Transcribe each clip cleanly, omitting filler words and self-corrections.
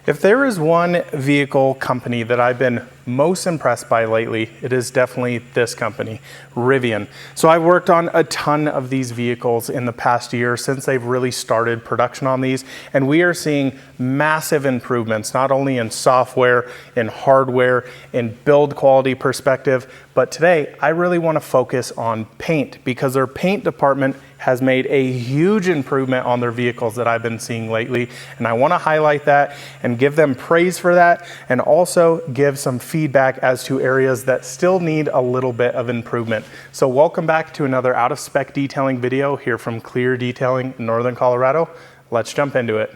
If there is one vehicle company that I've been most impressed by lately, it is definitely this company, Rivian. So I've worked on a ton of these vehicles in the past year since they've really started production on these, and we are seeing massive improvements, not only in software, in hardware, in build quality perspective, but today I really want to focus on paint because their paint department has made a huge improvement on their vehicles that I've been seeing lately, and I want to highlight that and give them praise for that, and also give some feedback as to areas that still need a little bit of improvement. So welcome back to another out of spec detailing video here from Clear Detailing in Northern Colorado. Let's jump into it.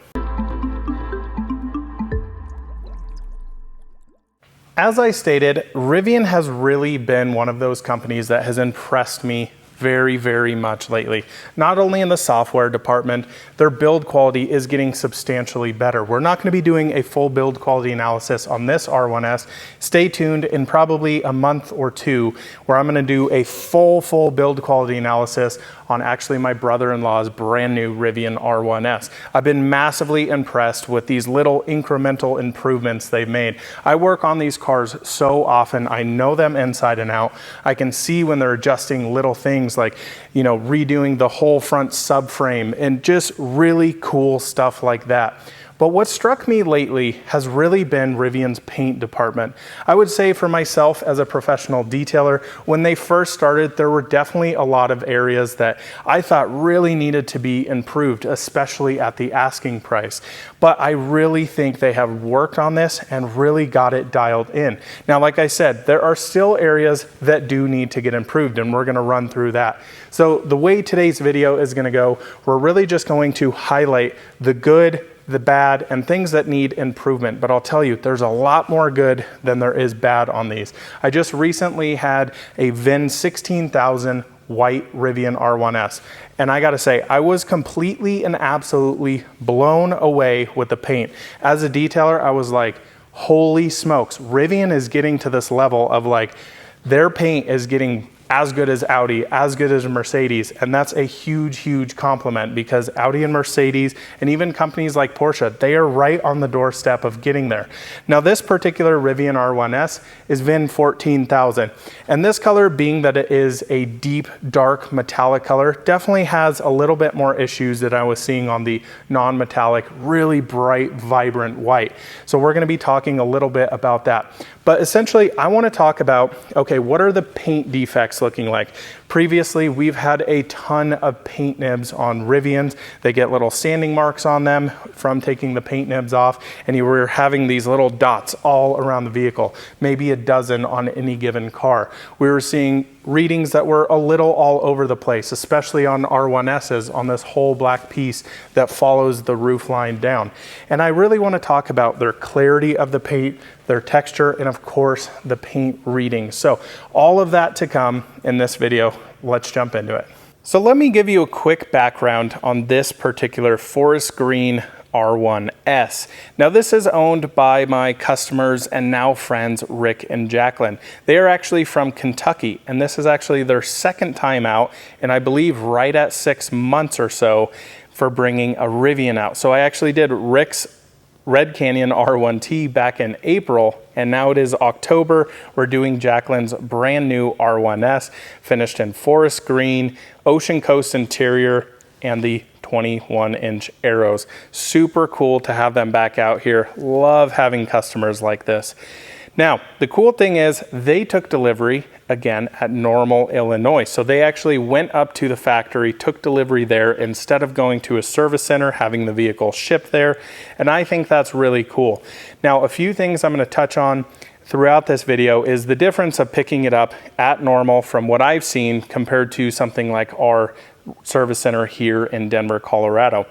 As I stated, Rivian has really been one of those companies that has impressed me very much lately. Not only in the software department, their build quality is getting substantially better. We're not going to be doing a full build quality analysis on this R1S. Stay tuned in probably a month or two where I'm going to do a full build quality analysis on actually my brother-in-law's brand new Rivian R1S. I've been massively impressed with these little incremental improvements they've made. I work on these cars so often, I know them inside and out. I can see when they're adjusting little things like, you know, redoing the whole front subframe and just really cool stuff like that. But what struck me lately has really been Rivian's paint department. I would say for myself as a professional detailer, when they first started, there were definitely a lot of areas that I thought really needed to be improved, especially at the asking price. But I really think they have worked on this and really got it dialed in. Now, like I said, there are still areas that do need to get improved, and we're gonna run through that. So the way today's video is gonna go, we're really just going to highlight the good, the bad, and things that need improvement. But I'll tell you, there's a lot more good than there is bad on these. I just recently had a VIN 16,000 white Rivian R1S. And I gotta say, I was completely and absolutely blown away with the paint. As a detailer, I was like, holy smokes, Rivian is getting to this level of like, their paint is getting as good as Audi, as good as Mercedes, and that's a huge compliment because Audi and Mercedes and even companies like Porsche, they are right on the doorstep of getting there. Now this particular Rivian R1S is VIN 14,000, and this color, being that it is a deep dark metallic color, definitely has a little bit more issues that I was seeing on the non-metallic, really bright, vibrant white. So we're gonna be talking a little bit about that. But essentially, I want to talk about, okay, what are the paint defects looking like? Previously, we've had a ton of paint nibs on Rivians. They get little sanding marks on them from taking the paint nibs off, and you were having these little dots all around the vehicle, maybe a dozen on any given car. We were seeing readings that were a little all over the place, especially on R1Ss, on this whole black piece that follows the roof line down. And I really want to talk about their clarity of the paint, their texture, and of course, the paint reading. So all of that to come in this video. Let's jump into it. So let me give you a quick background on this particular Forest Green R1S. Now this is owned by my customers and now friends, Rick and Jacqueline. They are actually from Kentucky, and this is actually their second time out, and I believe right at 6 months or so for bringing a Rivian out. So I actually did Rick's Red Canyon R1T back in April, and now it is October. We're doing Jacqueline's brand new R1S, finished in forest green, ocean coast interior, and the 21-inch arrows. Super cool to have them back out here. Love having customers like this. Now, the cool thing is they took delivery again at Normal, Illinois. So they actually went up to the factory, took delivery there instead of going to a service center, having the vehicle shipped there. And I think that's really cool. Now, a few things I'm going to touch on throughout this video is the difference of picking it up at Normal from what I've seen compared to something like our service center here in Denver, Colorado.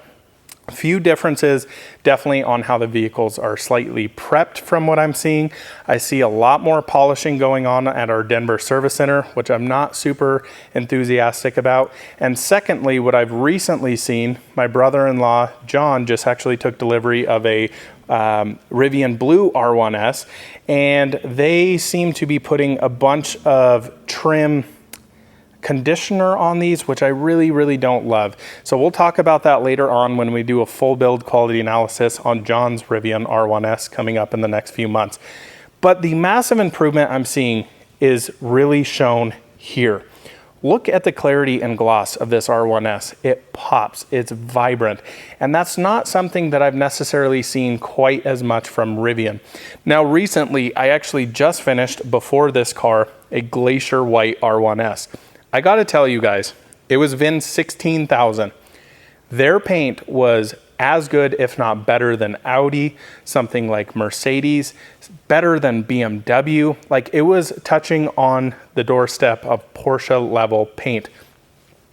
A few differences definitely on how the vehicles are slightly prepped from what I'm seeing. I see a lot more polishing going on at our Denver service center, which I'm not super enthusiastic about. And secondly, what I've recently seen, my brother-in-law, John, just actually took delivery of a Rivian Blue R1S, and they seem to be putting a bunch of trim conditioner on these, which I really don't love. So we'll talk about that later on when we do a full build quality analysis on John's Rivian R1S coming up in the next few months. But the massive improvement I'm seeing is really shown here. Look at the clarity and gloss of this R1S. It pops, it's vibrant. And that's not something that I've necessarily seen quite as much from Rivian. Now recently, I actually just finished, before this car, a Glacier White R1S. I gotta tell you guys, it was VIN 16,000. Their paint was as good, if not better than Audi, something like Mercedes, better than BMW. Like, it was touching on the doorstep of Porsche level paint.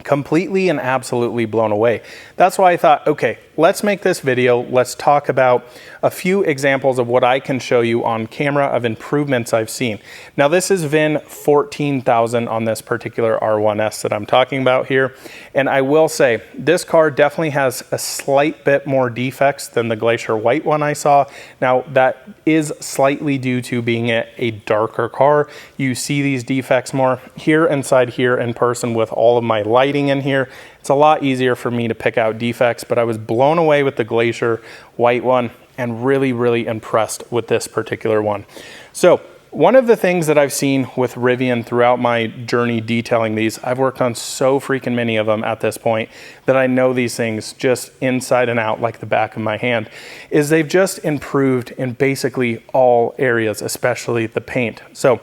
Completely and absolutely blown away. That's why I thought, okay, let's make this video. Let's talk about a few examples of what I can show you on camera of improvements I've seen. Now this is VIN 14,000 on this particular R1S that I'm talking about here. And I will say, this car definitely has a slight bit more defects than the Glacier White one I saw. Now that is slightly due to being a darker car. You see these defects more here inside here in person with all of my lighting in here. It's a lot easier for me to pick out defects, but I was blown away with the Glacier White one and really impressed with this particular one. So one of the things that I've seen with Rivian throughout my journey detailing these, I've worked on so freaking many of them at this point that I know these things just inside and out like the back of my hand, is they've just improved in basically all areas, especially the paint. So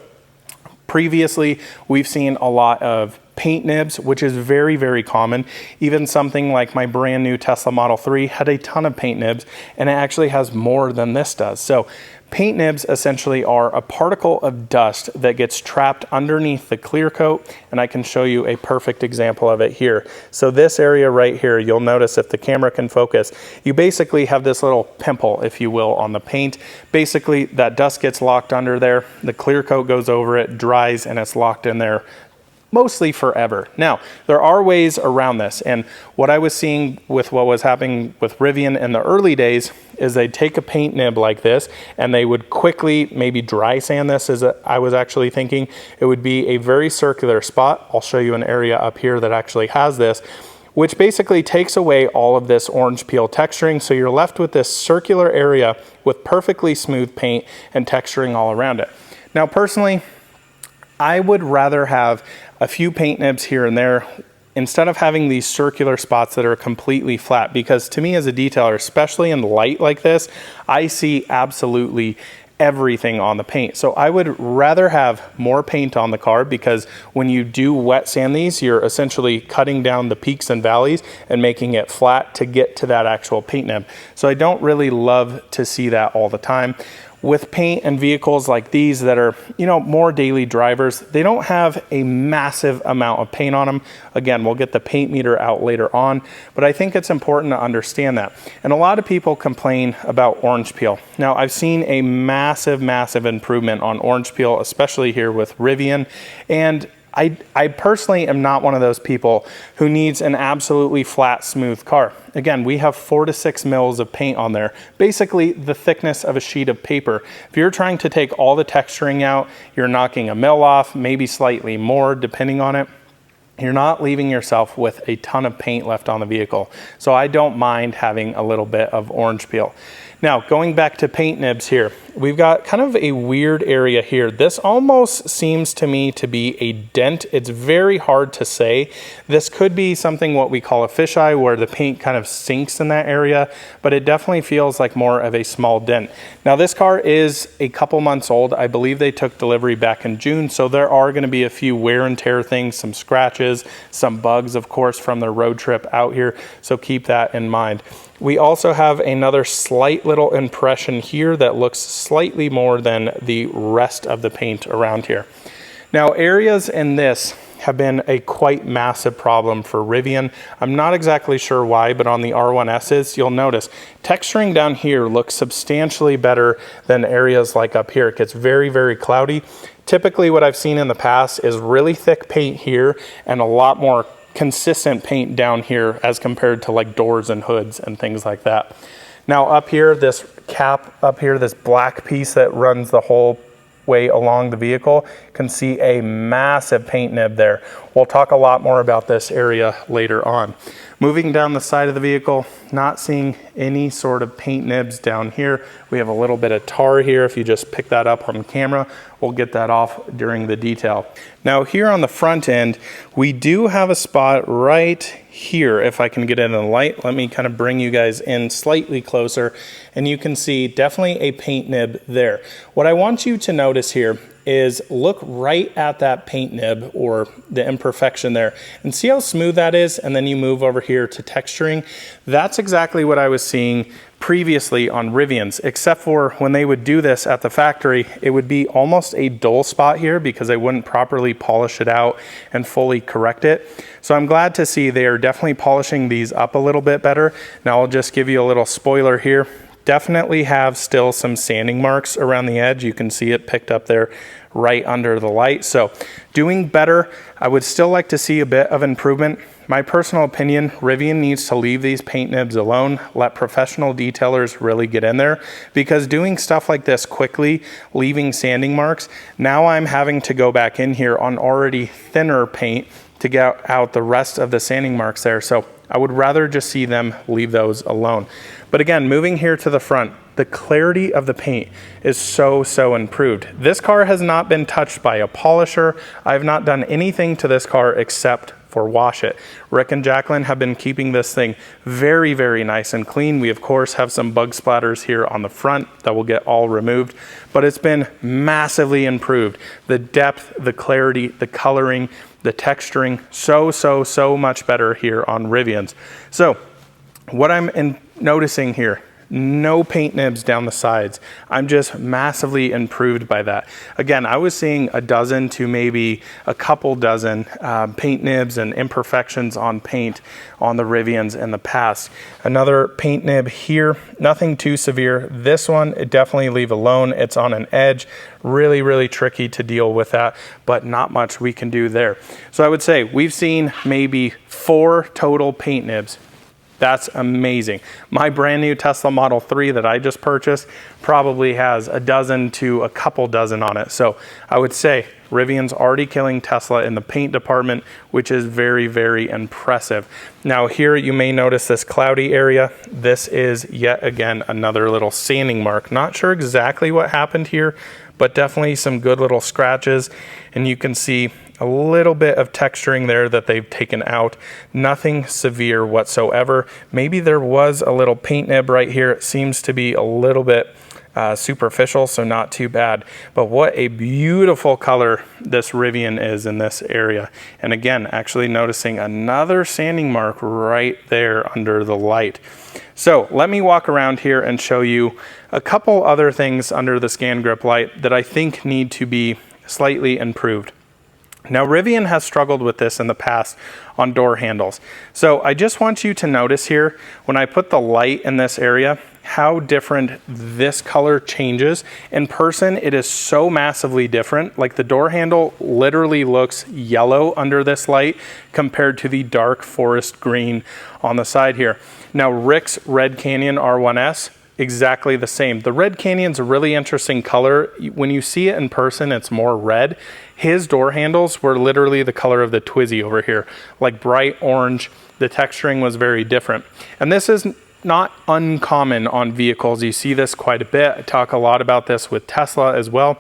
previously, we've seen a lot of paint nibs, which is very common. Even something like my brand new Tesla Model 3 had a ton of paint nibs, and it actually has more than this does. So paint nibs essentially are a particle of dust that gets trapped underneath the clear coat, and I can show you a perfect example of it here. So this area right here, you'll notice if the camera can focus, you basically have this little pimple, if you will, on the paint. Basically, that dust gets locked under there, the clear coat goes over it, dries, and it's locked in there mostly forever. Now, there are ways around this, and what I was seeing with what was happening with Rivian in the early days is they'd take a paint nib like this and they would quickly maybe dry sand this, as I was actually thinking. It would be a very circular spot. I'll show you an area up here that actually has this, which basically takes away all of this orange peel texturing, so you're left with this circular area with perfectly smooth paint and texturing all around it. Now, personally, I would rather have a few paint nibs here and there instead of having these circular spots that are completely flat, because to me as a detailer, especially in light like this, I see absolutely everything on the paint. So I would rather have more paint on the car, because when you do wet sand these, you're essentially cutting down the peaks and valleys and making it flat to get to that actual paint nib. So I don't really love to see that all the time. With paint and vehicles like these that are, you know, more daily drivers, they don't have a massive amount of paint on them. Again, we'll get the paint meter out later on, but I think it's important to understand that. And a lot of people complain about orange peel. Now, I've seen a massive improvement on orange peel, especially here with Rivian, and I personally am not one of those people who needs an absolutely flat, smooth car. Again, we have 4 to 6 mils of paint on there, basically the thickness of a sheet of paper. If you're trying to take all the texturing out, you're knocking a mil off, maybe slightly more depending on it. You're not leaving yourself with a ton of paint left on the vehicle. So I don't mind having a little bit of orange peel. Now, going back to paint nibs here, we've got kind of a weird area here. This almost seems to me to be a dent. It's very hard to say. This could be something what we call a fisheye, where the paint kind of sinks in that area, but it definitely feels like more of a small dent. Now, this car is a couple months old. I believe they took delivery back in June, so there are going to be a few wear and tear things, some scratches, some bugs, of course, from the road trip out here, so keep that in mind. We also have another slight little impression here that looks slightly more than the rest of the paint around here. Now, areas in this have been a quite massive problem for Rivian. I'm not exactly sure why, but on the R1Ss, you'll notice texturing down here looks substantially better than areas like up here. It gets very cloudy. Typically, what I've seen in the past is really thick paint here and a lot more consistent paint down here as compared to like doors and hoods and things like that. Now up here, this cap up here, this black piece that runs the whole way along the vehicle, you can see a massive paint nib there. We'll talk a lot more about this area later on. Moving down the side of the vehicle, not seeing any sort of paint nibs down here. We have a little bit of tar here. If you just pick that up on camera, we'll get that off during the detail. Now here on the front end, we do have a spot right here. If I can get it in the light, let me kind of bring you guys in slightly closer, and you can see definitely a paint nib there. What I want you to notice here is look right at that paint nib or the imperfection there and see how smooth that is, and then you move over here to texturing. That's exactly what I was seeing previously on Rivians, except for when they would do this at the factory, it would be almost a dull spot here because they wouldn't properly polish it out and fully correct it. So I'm glad to see they are definitely polishing these up a little bit better. Now I'll just give you a little spoiler here. Definitely have still some sanding marks around the edge. You can see it picked up there right under the light. So doing better. I would still like to see a bit of improvement. My personal opinion, Rivian needs to leave these paint nibs alone, let professional detailers really get in there, because doing stuff like this quickly, leaving sanding marks, now I'm having to go back in here on already thinner paint to get out the rest of the sanding marks there. So I would rather just see them leave those alone. But again, moving here to the front, the clarity of the paint is so improved. This car has not been touched by a polisher. I've not done anything to this car except for wash it. Rick and Jacqueline have been keeping this thing very nice and clean. We of course have some bug splatters here on the front that will get all removed, but it's been massively improved. The depth, the clarity, the coloring, the texturing, so much better here on Rivians. So what I'm noticing here, no paint nibs down the sides. I'm just massively improved by that. Again, I was seeing a dozen to maybe a couple dozen paint nibs and imperfections on paint on the Rivians in the past. Another paint nib here, nothing too severe. This one, definitely leave alone. It's on an edge, really tricky to deal with that, but not much we can do there. So I would say we've seen maybe 4 total paint nibs. That's amazing. My brand new Tesla Model 3 that I just purchased probably has a dozen to a couple dozen on it. So I would say Rivian's already killing Tesla in the paint department, which is very impressive. Now here you may notice this cloudy area. This is yet again another little sanding mark. Not sure exactly what happened here, but definitely some good little scratches. And you can see a little bit of texturing there that they've taken out. Nothing severe whatsoever. Maybe there was a little paint nib right here. It seems to be a little bit superficial, so not too bad. But what a beautiful color this Rivian is in this area. And again, actually noticing another sanding mark right there under the light. So let me walk around here and show you a couple other things under the scan grip light that I think need to be slightly improved. Now Rivian has struggled with this in the past on door handles. So I just want you to notice here, when I put the light in this area, how different this color changes. In person, it is so massively different. Like the door handle literally looks yellow under this light compared to the dark forest green on the side here. Now Rick's Red Canyon R1S, exactly the same. The Red Canyon's a really interesting color. When you see it in person, it's more red. His door handles were literally the color of the Twizy over here, like bright orange. The texturing was very different. And this is not uncommon on vehicles. You see this quite a bit. I talk a lot about this with Tesla as well.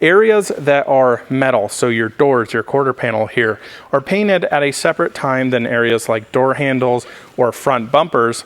Areas that are metal, so your doors, your quarter panel here, are painted at a separate time than areas like door handles or front bumpers.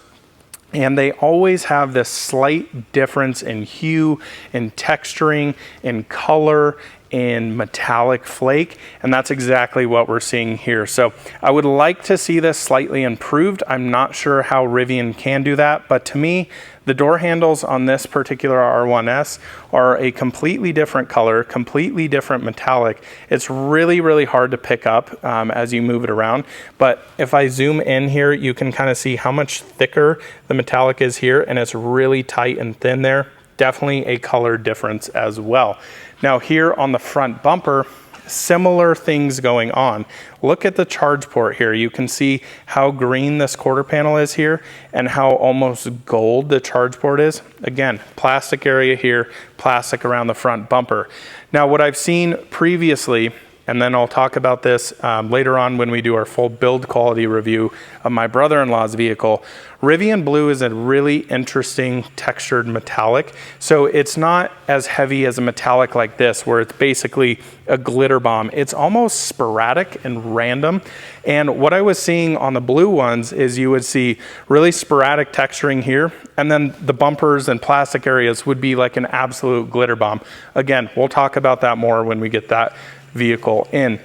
And they always have this slight difference in hue, in texturing, in color, in metallic flake, and that's exactly what we're seeing here. So I would like to see this slightly improved. I'm not sure how Rivian can do that, but to me, the door handles on this particular R1S are a completely different color, completely different metallic. It's really hard to pick up as you move it around. But if I zoom in here, you can kind of see how much thicker the metallic is here, and it's really tight and thin there. Definitely a color difference as well. Now here on the front bumper, similar things going on. Look at the charge port here. You can see how green this quarter panel is here and how almost gold the charge port is. Again, plastic area here, plastic around the front bumper. Now, what I've seen previously, and then I'll talk about this later on when we do our full build quality review of my brother-in-law's vehicle. Rivian Blue is a really interesting textured metallic. So it's not as heavy as a metallic like this, where it's basically a glitter bomb. It's almost sporadic and random. And what I was seeing on the blue ones is you would see really sporadic texturing here, and then the bumpers and plastic areas would be like an absolute glitter bomb. Again, we'll talk about that more when we get that vehicle in.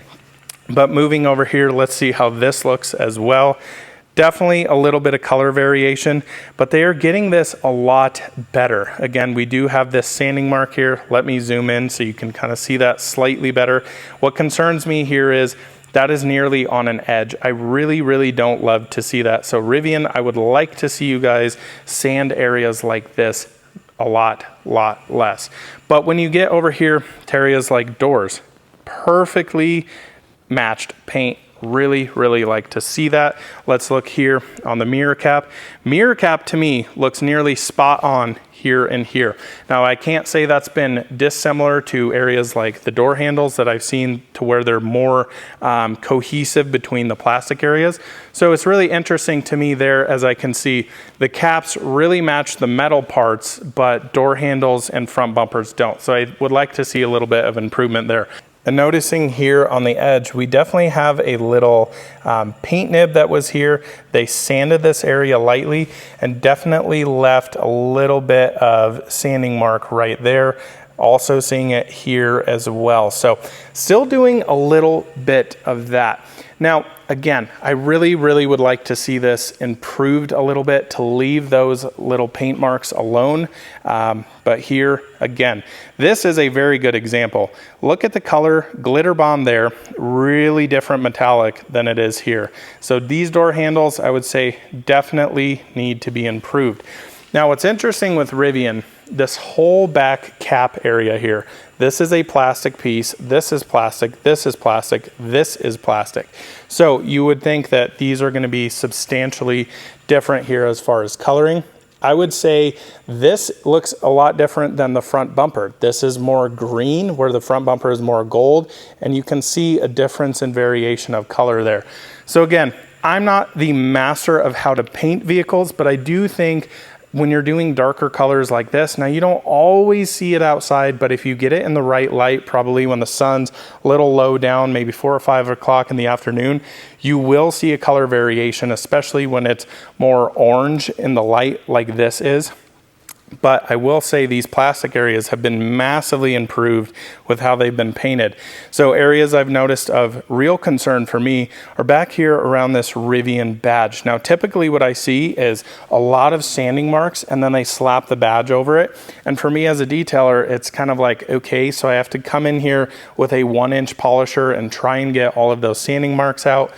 But moving over here, let's see how this looks as well. Definitely a little bit of color variation, but they are getting this a lot better. Again, we do have this sanding mark here. Let me zoom in so you can kind of see that slightly better. What concerns me here is that is nearly on an edge. I really don't love to see that. So Rivian, I would like to see you guys sand areas like this a lot less. But when you get over here to areas like doors, perfectly matched paint. Really like to see that. Let's look here on the mirror cap. Mirror cap to me looks nearly spot on here and here. Now, I can't say that's been dissimilar to areas like the door handles that I've seen to where they're more cohesive between the plastic areas. So it's really interesting to me there, as I can see the caps really match the metal parts, but door handles and front bumpers don't. So I would like to see a little bit of improvement there. And noticing here on the edge, we definitely have a little paint nib that was here. They sanded this area lightly and definitely left a little bit of sanding mark right there. Also seeing it here as well. So still doing a little bit of that. Now, again, I really would like to see this improved a little bit, to leave those little paint marks alone. But here, again, this is a very good example. Look at the color, glitter bomb there, really different metallic than it is here. So these door handles, I would say, definitely need to be improved. Now, what's interesting with Rivian, this whole back cap area here, this is a plastic piece, this is plastic, this is plastic, this is plastic. So you would think that these are going to be substantially different here as far as coloring. I would say this looks a lot different than the front bumper. This is more green, where the front bumper is more gold, and you can see a difference in variation of color there. So again, I'm not the master of how to paint vehicles, but I do think when you're doing darker colors like this, now you don't always see it outside, but if you get it in the right light, probably when the sun's a little low down, maybe 4 or 5 o'clock in the afternoon, you will see a color variation, especially when it's more orange in the light like this is. But I will say these plastic areas have been massively improved with how they've been painted. So areas I've noticed of real concern for me are back here around this Rivian badge. Now, typically what I see is a lot of sanding marks, and then they slap the badge over it. And for me as a detailer, it's kind of like, okay, so I have to come in here with a 1-inch polisher and try and get all of those sanding marks out.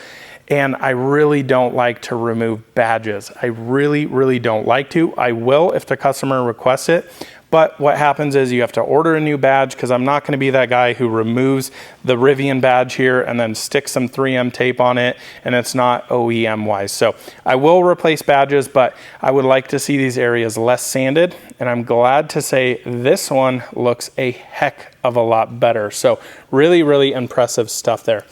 And I really don't like to remove badges. I really don't like to. I will if the customer requests it. But what happens is you have to order a new badge, because I'm not going to be that guy who removes the Rivian badge here and then sticks some 3M tape on it, and it's not OEM wise. So I will replace badges, but I would like to see these areas less sanded. And I'm glad to say this one looks a heck of a lot better. So really impressive stuff there.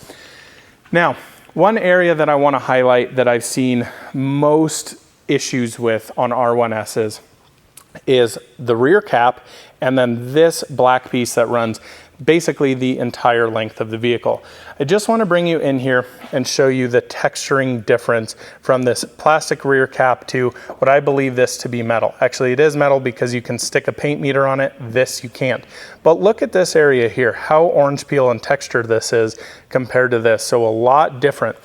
Now, one area that I want to highlight that I've seen most issues with on R1Ss is the rear cap, and then this black piece that runs basically the entire length of the vehicle. I just want to bring you in here and show you the texturing difference from this plastic rear cap to what I believe this to be metal. Actually, it is metal because you can stick a paint meter on it. This you can't. But look at this area here, how orange peel and texture this is compared to this. So a lot different.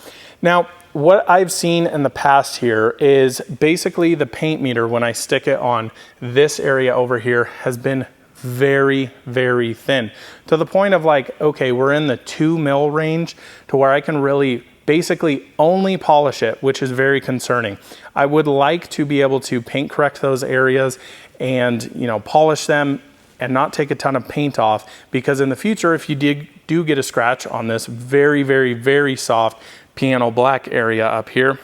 Now, what I've seen in the past here is basically the paint meter, when I stick it on this area over here, has been very thin, to the point of like, okay, we're in the 2 mil range, to where I can really basically only polish it, which is very concerning. I would like to be able to paint correct those areas and, you know, polish them and not take a ton of paint off, because in the future, if you did do get a scratch on this very, very, very soft piano black area up here,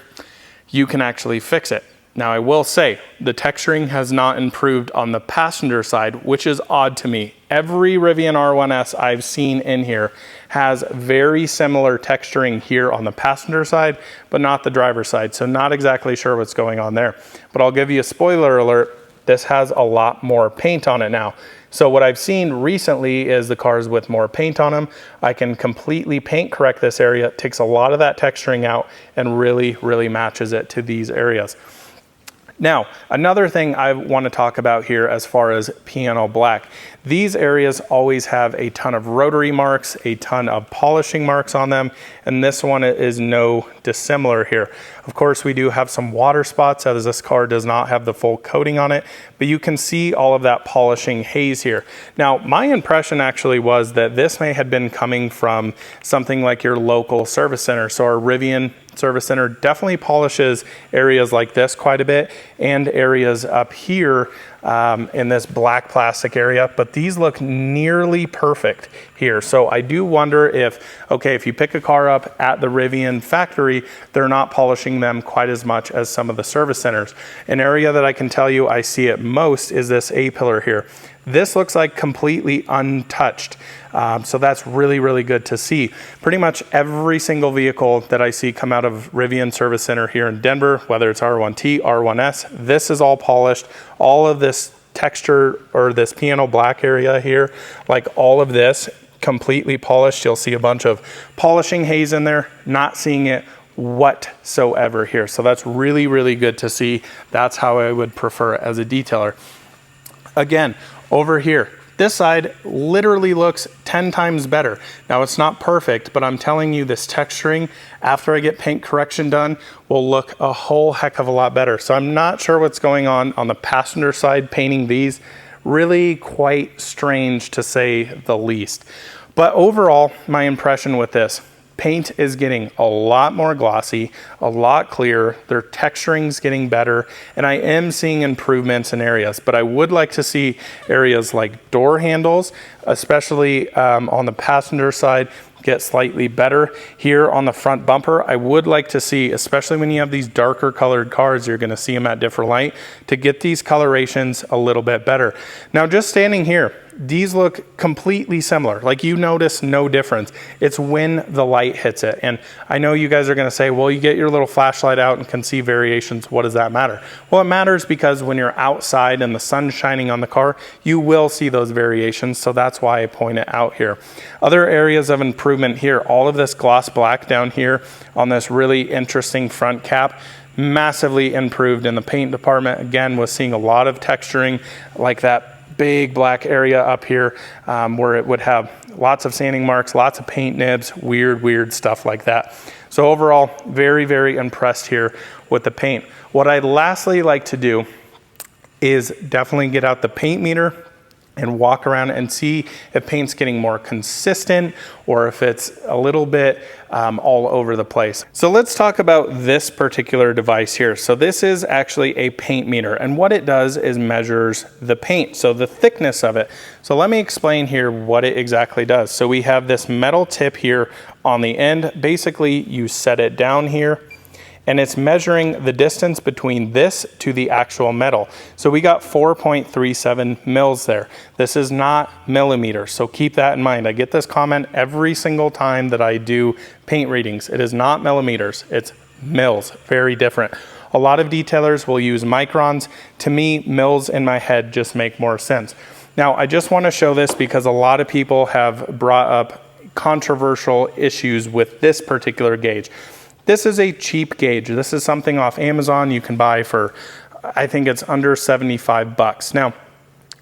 you can actually fix it. Now I will say the texturing has not improved on the passenger side, which is odd to me. Every Rivian R1S I've seen in here has very similar texturing here on the passenger side, but not the driver's side. So not exactly sure what's going on there. But I'll give you a spoiler alert. This has a lot more paint on it now. So what I've seen recently is the cars with more paint on them. I can completely paint correct this area. It takes a lot of that texturing out and really, really matches it to these areas. Now, another thing I want to talk about here as far as piano black, these areas always have a ton of rotary marks, a ton of polishing marks on them, and this one is no dissimilar here. Of course, we do have some water spots as this car does not have the full coating on it, but you can see all of that polishing haze here. Now, my impression actually was that this may have been coming from something like your local service center. So our Rivian service center definitely polishes areas like this quite a bit and areas up here in this black plastic area, but these look nearly perfect here. So I do wonder if, okay, if you pick a car up at the Rivian factory, they're not polishing them quite as much as some of the service centers. An area that I can tell you I see it most is this A-pillar here. This looks like completely untouched. So that's really, really good to see. Pretty much every single vehicle that I see come out of Rivian Service Center here in Denver, whether it's R1T, R1S, this is all polished. All of this texture or this piano black area here, like all of this completely polished. You'll see a bunch of polishing haze in there, not seeing it whatsoever here. So that's really, really good to see. That's how I would prefer it as a detailer. Again, over here, this side literally looks 10 times better. Now it's not perfect, but I'm telling you this texturing after I get paint correction done will look a whole heck of a lot better. So I'm not sure what's going on the passenger side painting these. Really quite strange to say the least. But overall, my impression with this, paint is getting a lot more glossy, a lot clearer. Their texturing's getting better, and I am seeing improvements in areas, but I would like to see areas like door handles, especially on the passenger side, get slightly better. Here on the front bumper, I would like to see, especially when you have these darker colored cars, you're gonna see them at different light, to get these colorations a little bit better. Now, just standing here, these look completely similar. Like, you notice no difference. It's when the light hits it. And I know you guys are gonna say, well, you get your little flashlight out and can see variations. What does that matter? Well, it matters because when you're outside and the sun's shining on the car, you will see those variations. So that's why I point it out here. Other areas of improvement here, all of this gloss black down here on this really interesting front cap, massively improved in the paint department. Again, was seeing a lot of texturing, like that big black area up here where it would have lots of sanding marks, lots of paint nibs, weird stuff like that. So overall, very, very impressed here with the paint. What I'd lastly like to do is definitely get out the paint meter and walk around and see if paint's getting more consistent or if it's a little bit all over the place. So let's talk about this particular device here. So this is actually a paint meter, and what it does is measures the paint, so the thickness of it. So let me explain here what it exactly does. So we have this metal tip here on the end. Basically, you set it down here, and it's measuring the distance between this to the actual metal. So we got 4.37 mils there. This is not millimeters, so keep that in mind. I get this comment every single time that I do paint readings. It is not millimeters, it's mils, very different. A lot of detailers will use microns. To me, mils in my head just make more sense. Now, I just wanna show this because a lot of people have brought up controversial issues with this particular gauge. This is a cheap gauge. This is something off Amazon you can buy for, I think it's under 75 bucks. Now,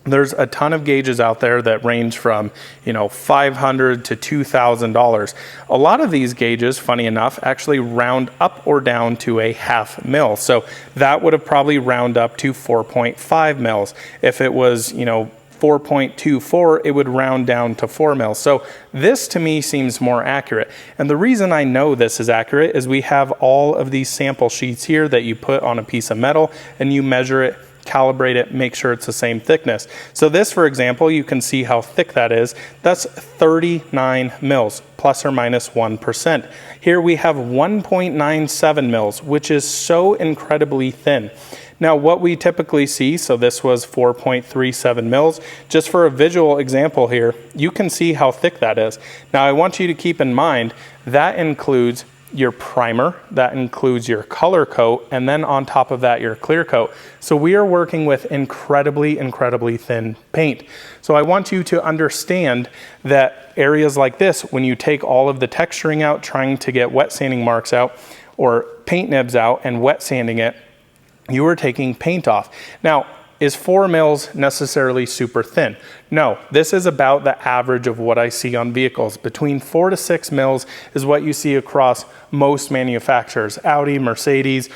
there's a ton of gauges out there that range from, $500 to $2,000. A lot of these gauges, funny enough, actually round up or down to a half mil. So that would have probably round up to 4.5 mils. If it was, 4.24, it would round down to 4 mils. So this to me seems more accurate. And the reason I know this is accurate is we have all of these sample sheets here that you put on a piece of metal and you measure it calibrate it, make sure it's the same thickness. So this, for example, you can see how thick that is. That's 39 mils, plus or minus 1%. Here we have 1.97 mils, which is so incredibly thin. Now what we typically see, so this was 4.37 mils, just for a visual example here, you can see how thick that is. Now I want you to keep in mind that includes your primer, that includes your color coat, and then on top of that your clear coat. So we are working with incredibly, incredibly thin paint. So I want you to understand that areas like this, when you take all of the texturing out, trying to get wet sanding marks out, or paint nibs out and wet sanding it, you are taking paint off. Now, is 4 mils necessarily super thin? No, this is about the average of what I see on vehicles. Between 4 to 6 mils is what you see across most manufacturers, Audi, Mercedes,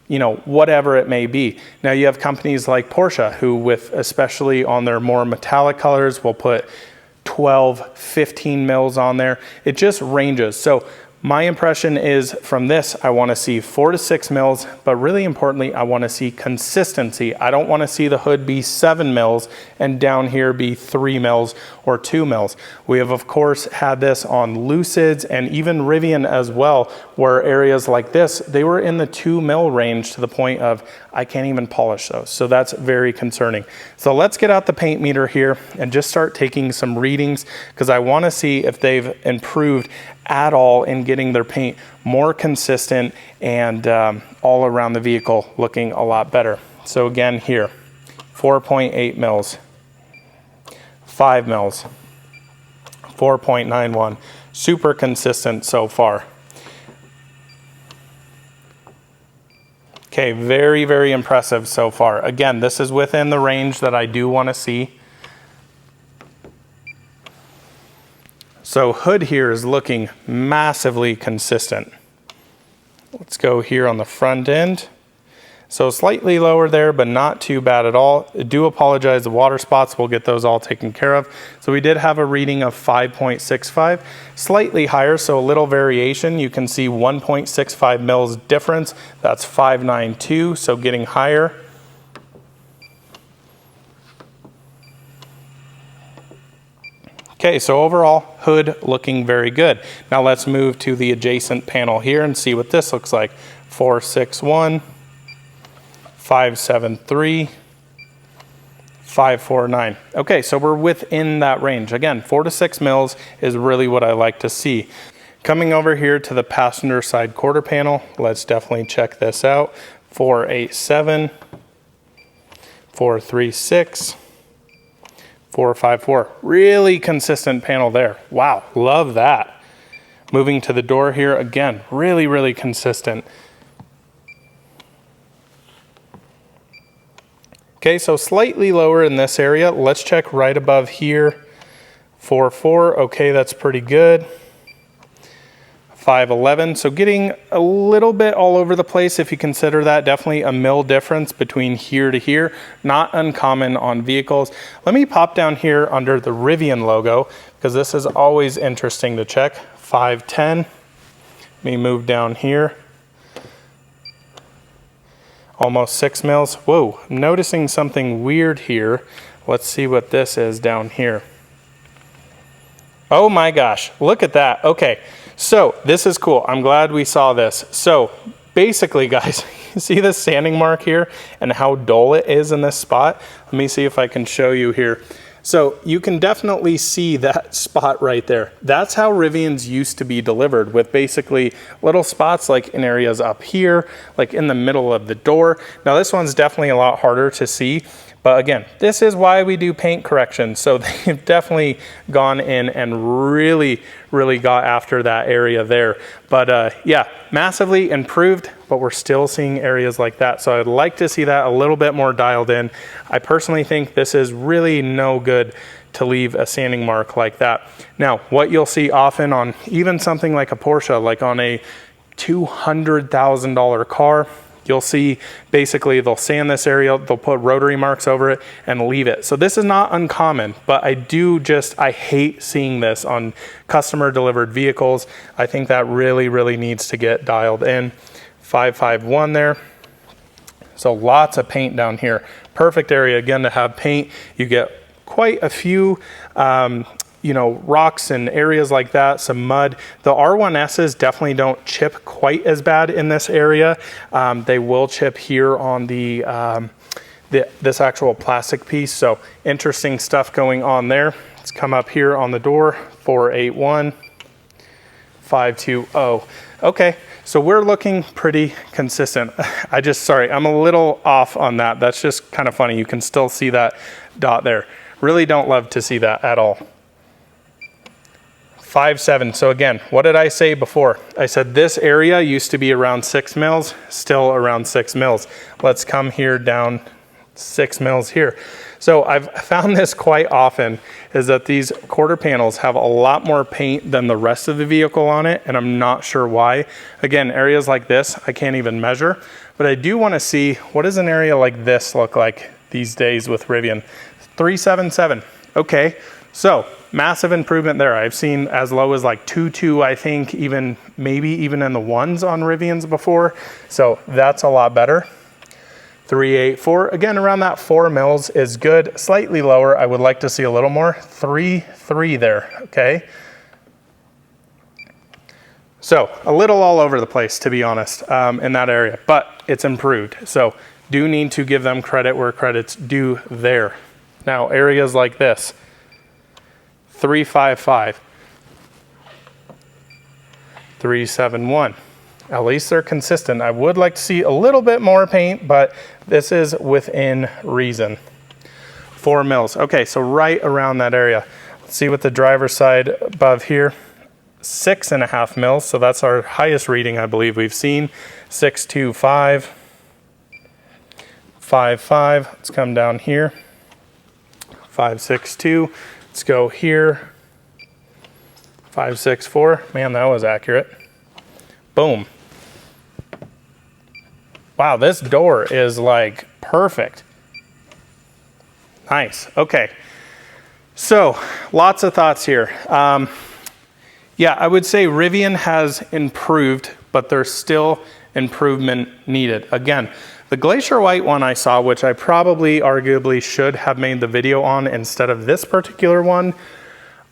you know, whatever it may be. Now you have companies like Porsche who, with especially on their more metallic colors, will put 12, 15 mils on there. It just ranges. So my impression is from this, I want to see 4 to 6 mils, but really importantly, I want to see consistency. I don't want to see the hood be 7 mils and down here be 3 mils or 2 mils. We have, of course, had this on Lucids and even Rivian as well, where areas like this, they were in the 2 mil range to the point of I can't even polish those. So that's very concerning. So let's get out the paint meter here and just start taking some readings, because I want to see if they've improved at all in getting their paint more consistent and all around the vehicle looking a lot better. So again here, 4.8 mils, 5 mils, 4.91, super consistent so far. Okay, very, very impressive so far. Again, this is within the range that I do want to see. So hood here is looking massively consistent. Let's go here on the front end. So slightly lower there, but not too bad at all. I do apologize, the water spots, we'll get those all taken care of. So we did have a reading of 5.65, slightly higher, so a little variation. You can see 1.65 mils difference. That's 592, so getting higher. Okay, so overall, hood looking very good. Now let's move to the adjacent panel here and see what this looks like. 461, 573, 549. Okay, so we're within that range. Again, 4 to 6 mils is really what I like to see. Coming over here to the passenger side quarter panel, let's definitely check this out. 487, 436, 454. Really consistent panel there. Wow, love that. Moving to the door here, again, really, really consistent. Okay, so slightly lower in this area. Let's check right above here. 4.4, okay, that's pretty good. 511, so getting a little bit all over the place if you consider that. Definitely a mil difference between here to here. Not uncommon on vehicles. Let me pop down here under the Rivian logo, because this is always interesting to check. 510, let me move down here. Almost 6 mils. Whoa, I'm noticing something weird here. Let's see what this is down here. Oh my gosh, look at that. Okay, so this is cool. I'm glad we saw this. So basically, guys, you see this sanding mark here and how dull it is in this spot? Let me see if I can show you here. So you can definitely see that spot right there. That's how Rivians used to be delivered, with basically little spots like in areas up here, like in the middle of the door. Now this one's definitely a lot harder to see, but again, this is why we do paint correction. So they've definitely gone in and really, really got after that area there. But yeah, massively improved, but we're still seeing areas like that. So I'd like to see that a little bit more dialed in. I personally think this is really no good to leave a sanding mark like that. Now, what you'll see often on even something like a Porsche, like on a $200,000 car, you'll see basically they'll sand this area, they'll put rotary marks over it and leave it. So this is not uncommon, but I hate seeing this on customer delivered vehicles. I think that really, really needs to get dialed in. 551 there. So lots of paint down here. perfect area again to have paint. You get quite a few you know, rocks and areas like that, some mud. The R1Ss definitely don't chip quite as bad in this area. They will chip here on this actual plastic piece. So interesting stuff going on there. Let's come up here on the door, 481 520. Okay, so we're looking pretty consistent. Sorry, I'm a little off on that. That's just kind of funny. You can still see that dot there. Really don't love to see that at all. 5.7. So again, what did I say before? I said this area used to be around 6 mils, still around 6 mils. Let's come here down 6 mils here. So I've found this quite often, is that these quarter panels have a lot more paint than the rest of the vehicle on it, and I'm not sure why. Again, areas like this, I can't even measure, but I do want to see what does an area like this look like these days with Rivian. 377. Okay, so massive improvement there. I've seen as low as like 2.2, I think, maybe even in the ones on Rivians before. So that's a lot better. 384, again, around that 4 mils is good. Slightly lower, I would like to see a little more. 3.3 there, okay? So a little all over the place, to be honest, in that area, but it's improved. So do need to give them credit where credit's due there. Now, areas like this, 355, 371. At least they're consistent. I would like to see a little bit more paint, but this is within reason. 4 mils. Okay, so right around that area. Let's see what the driver's side above here. 6.5 mils, so that's our highest reading I believe we've seen. 625, 55. Let's come down here. 562. Let's go here. 564. Man, that was accurate. Boom. Wow, this door is like perfect. Nice. Okay. So, lots of thoughts here. Yeah, I would say Rivian has improved, but there's still improvement needed. Again, the Glacier White one I saw, which I probably arguably should have made the video on instead of this particular one,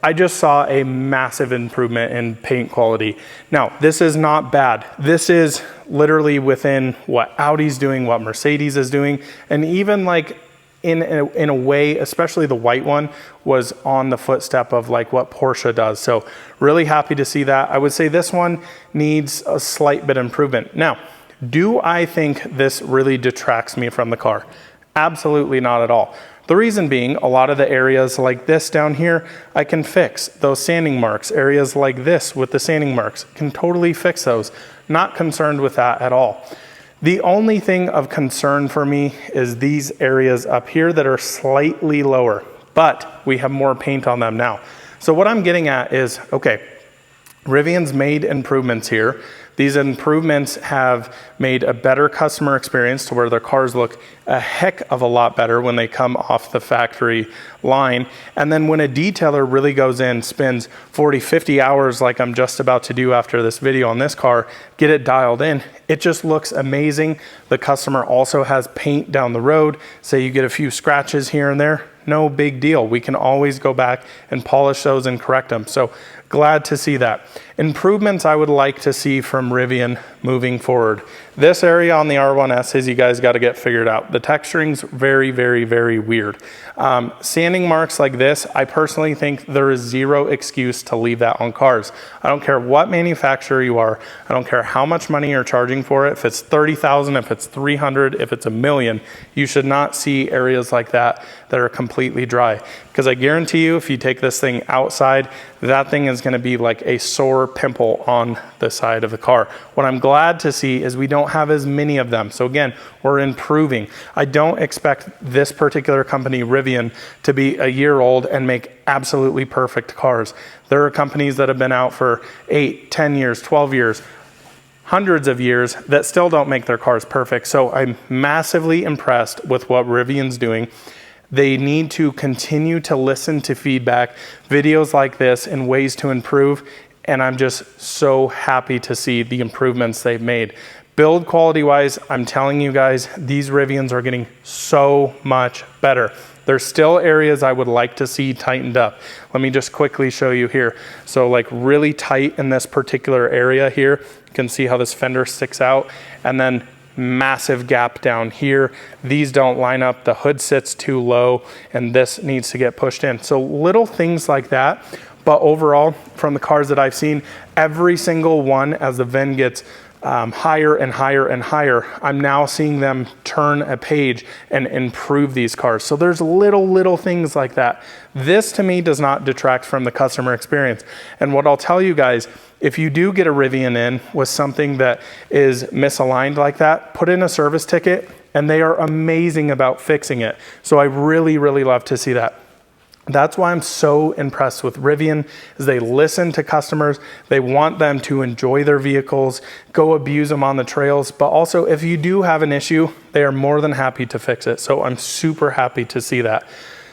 I just saw a massive improvement in paint quality. Now, this is not bad. This is literally within what Audi's doing, what Mercedes is doing, and even like in a way, especially the white one, was on the footstep of like what Porsche does. So really happy to see that. I would say this one needs a slight bit improvement. Now, do I think this really detracts me from the car? Absolutely not at all. The reason being, a lot of the areas like this down here, I can fix. Those sanding marks, areas like this with the sanding marks, can totally fix those. Not concerned with that at all. The only thing of concern for me is these areas up here that are slightly lower, but we have more paint on them now. So what I'm getting at is, okay, Rivian's made improvements here. These improvements have made a better customer experience to where their cars look a heck of a lot better when they come off the factory line. And then when a detailer really goes in, spends 40, 50 hours like I'm just about to do after this video on this car, get it dialed in, it just looks amazing. The customer also has paint down the road. Say you get a few scratches here and there, no big deal. We can always go back and polish those and correct them. So glad to see that. Improvements I would like to see from Rivian moving forward. This area on the R1S is you guys got to get figured out. The texturing's very, very, very weird. Sanding marks like this, I personally think there is zero excuse to leave that on cars. I don't care what manufacturer you are. I don't care how much money you're charging for it. If it's $30,000, if it's $300,000, if it's $1 million, you should not see areas like that that are completely dry. Because I guarantee you, if you take this thing outside, that thing is going to be like a sore pimple on the side of the car. What I'm glad to see is we don't have as many of them. So again, we're improving. I don't expect this particular company, Rivian, to be a year old and make absolutely perfect cars. There are companies that have been out for 8, 10 years, 12 years, hundreds of years that still don't make their cars perfect. So I'm massively impressed with what Rivian's doing. They need to continue to listen to feedback, videos like this, and ways to improve. And I'm just so happy to see the improvements they've made. Build quality wise, I'm telling you guys, these Rivians are getting so much better. There's still areas I would like to see tightened up. Let me just quickly show you here. So like really tight in this particular area here. You can see how this fender sticks out, and then massive gap down here. These don't line up, the hood sits too low, and this needs to get pushed in. So little things like that. But overall, from the cars that I've seen, every single one, as the VIN gets higher and higher and higher, I'm now seeing them turn a page and improve these cars. So there's little things like that. This to me does not detract from the customer experience. And what I'll tell you guys, if you do get a Rivian in with something that is misaligned like that, put in a service ticket, and they are amazing about fixing it. So I really love to see that. That's why I'm so impressed with Rivian, is they listen to customers. They want them to enjoy their vehicles, go abuse them on the trails, but also if you do have an issue, they are more than happy to fix it. So I'm super happy to see that.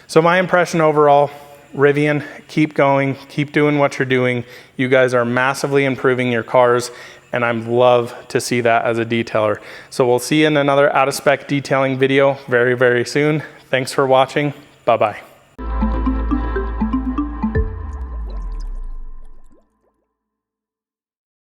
So my impression overall, Rivian, keep going, keep doing what you're doing. You guys are massively improving your cars, and I love to see that as a detailer. So we'll see you in another out of spec detailing video very soon. Thanks for watching. Bye-bye.